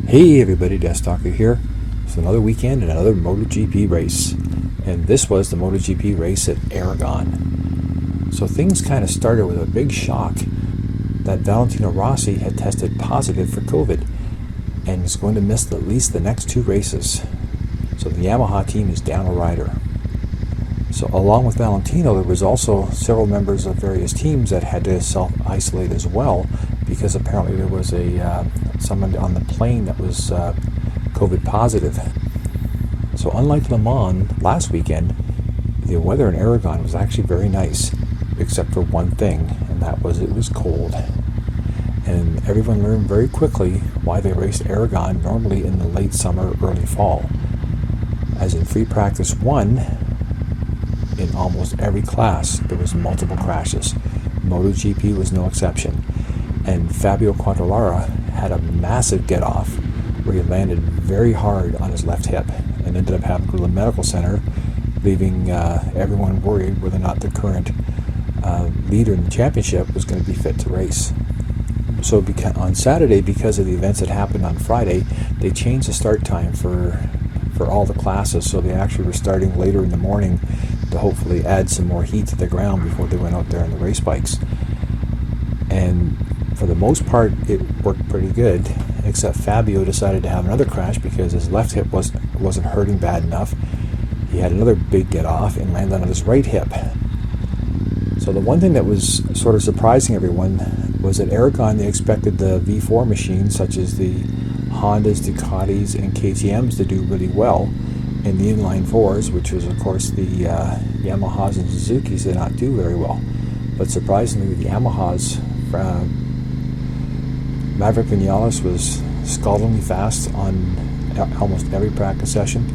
Hey everybody, DeathsStalker here. It's another weekend and another MotoGP race. And this was the MotoGP race at Aragon. So things kind of started with a big shock that Valentino Rossi had tested positive for COVID and is going to miss at least the next two races. So the Yamaha team is down a rider. So along with Valentino, there was also several members of various teams that had to self-isolate as well, because apparently there was someone on the plane that was COVID positive. So unlike Le Mans last weekend, the weather in Aragon was actually very nice, except for one thing, and that was it was cold. And everyone learned very quickly why they raced Aragon normally in the late summer, early fall. As in free practice 1, in almost every class there was multiple crashes. MotoGP was no exception. And Fabio Quartararo had a massive get-off where he landed very hard on his left hip and ended up having to go to the medical center, leaving everyone worried whether or not the current leader in the championship was going to be fit to race. So on Saturday, because of the events that happened on Friday, they changed the start time for all the classes, so they actually were starting later in the morning to hopefully add some more heat to the ground before they went out there on the race bikes. And for the most part, it worked pretty good, except Fabio decided to have another crash because his left hip wasn't hurting bad enough. He had another big get-off and landed on his right hip. So the one thing that was sort of surprising everyone was at Aragon they expected the V4 machines, such as the Hondas, Ducatis, and KTMs, to do really well, and the inline fours, which was of course the Yamahas and Suzukis, did not do very well. But surprisingly, the Yamahas, Maverick Vinales was scaldingly fast on almost every practice session.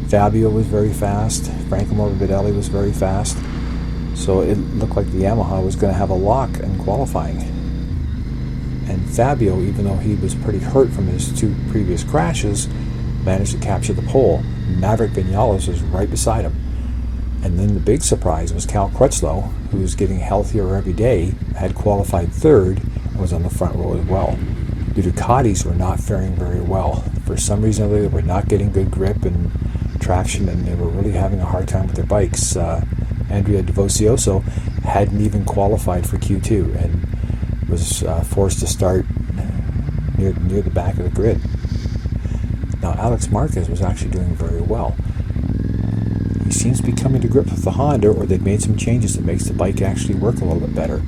Fabio was very fast. Franco Morbidelli was very fast. So it looked like the Yamaha was going to have a lock in qualifying. And Fabio, even though he was pretty hurt from his two previous crashes, managed to capture the pole. Maverick Vinales was right beside him. And then the big surprise was Cal Crutchlow, who was getting healthier every day, had qualified third and was on the front row as well. The Ducatis were not faring very well. For some reason or other, they were not getting good grip and traction, and they were really having a hard time with their bikes. Andrea Dovizioso hadn't even qualified for Q2 and was forced to start near the back of the grid. Now Alex Marquez was actually doing very well. He seems to be coming to grips with the Honda, or they've made some changes that makes the bike actually work a little bit better.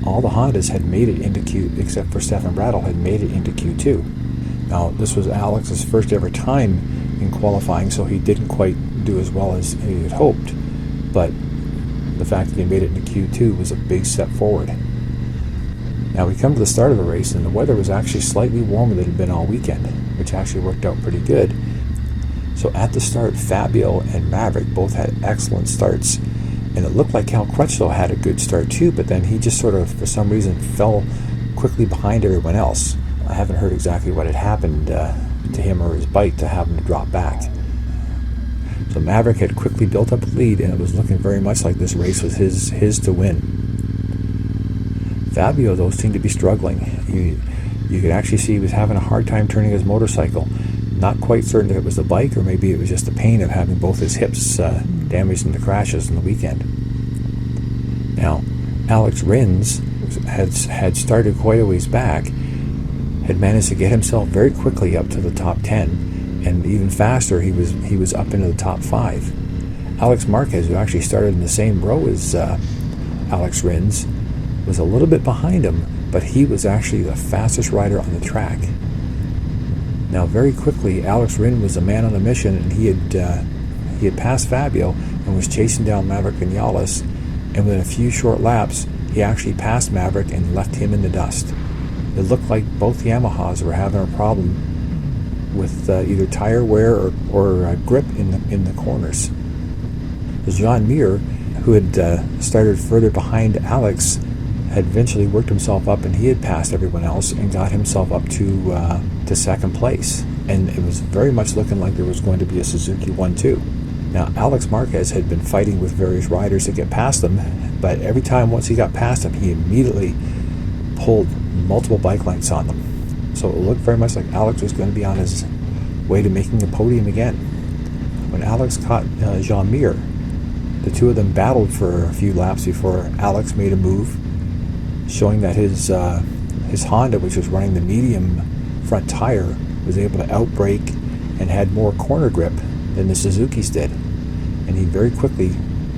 All the Hondas had made it into Q, except for Stefan Bradl, had made it into Q2. Now this was Alex's first ever time in qualifying, so he didn't quite do as well as he had hoped. But the fact that he made it into Q2 was a big step forward. Now we come to the start of the race, and the weather was actually slightly warmer than it had been all weekend, which actually worked out pretty good. So at the start, Fabio and Maverick both had excellent starts, and it looked like Cal Crutchlow had a good start too, but then he just sort of, for some reason, fell quickly behind everyone else. I haven't heard exactly what had happened to him or his bike to have him to drop back. So Maverick had quickly built up a lead, and it was looking very much like this race was his to win. Fabio, though, seemed to be struggling. You could actually see he was having a hard time turning his motorcycle. Not quite certain if it was the bike or maybe it was just the pain of having both his hips damaged in the crashes in the weekend. Now, Alex Rins had started quite a ways back, had managed to get himself very quickly up to the top 10, and even faster, he was up into the top 5. Alex Marquez, who actually started in the same row as Alex Rins, was a little bit behind him, but he was actually the fastest rider on the track. Now, very quickly, Alex Rins was a man on a mission, and he had passed Fabio and was chasing down Maverick Vinales, and within a few short laps, he actually passed Maverick and left him in the dust. It looked like both Yamahas were having a problem with either tire wear or grip in the corners. Jean Mir, who had started further behind Alex, had eventually worked himself up, and he had passed everyone else and got himself up to second place. And it was very much looking like there was going to be a Suzuki 1-2. Now, Alex Marquez had been fighting with various riders to get past him, but every time once he got past him, he immediately pulled multiple bike lengths on them. So it looked very much like Alex was going to be on his way to making a podium again. When Alex caught Jean-Mir, the two of them battled for a few laps before Alex made a move, showing that his Honda, which was running the medium front tire, was able to outbrake and had more corner grip than the Suzuki's did. And he very quickly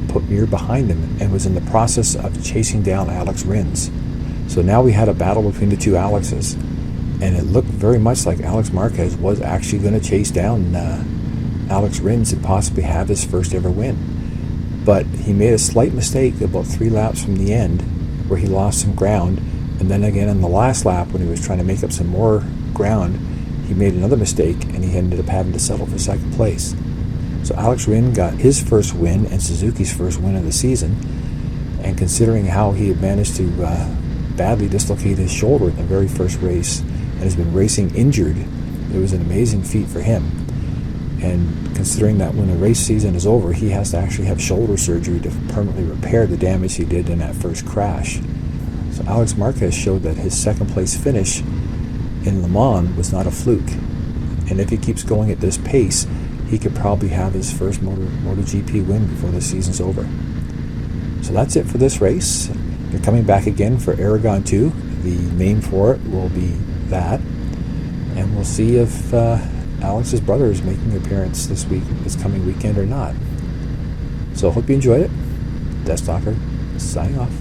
put Mir behind him and was in the process of chasing down Alex Rins. So now we had a battle between the two Alexes, and it looked very much like Alex Marquez was actually going to chase down Alex Rins and possibly have his first ever win. But he made a slight mistake about 3 laps from the end where he lost some ground, and then again in the last lap when he was trying to make up some more ground, he made another mistake and he ended up having to settle for second place. So Alex Rins got his first win and Suzuki's first win of the season, and considering how he had managed to badly dislocate his shoulder in the very first race and has been racing injured, it was an amazing feat for him. And considering that when the race season is over, he has to actually have shoulder surgery to permanently repair the damage he did in that first crash. So Alex Marquez showed that his second place finish in Le Mans was not a fluke. And if he keeps going at this pace, he could probably have his first MotoGP win before the season's over. So that's it for this race. They're coming back again for Aragon 2. The name for it will be that. And we'll see if Alex's brother is making an appearance this coming weekend or not. So I hope you enjoyed it. DeathsStalker signing off.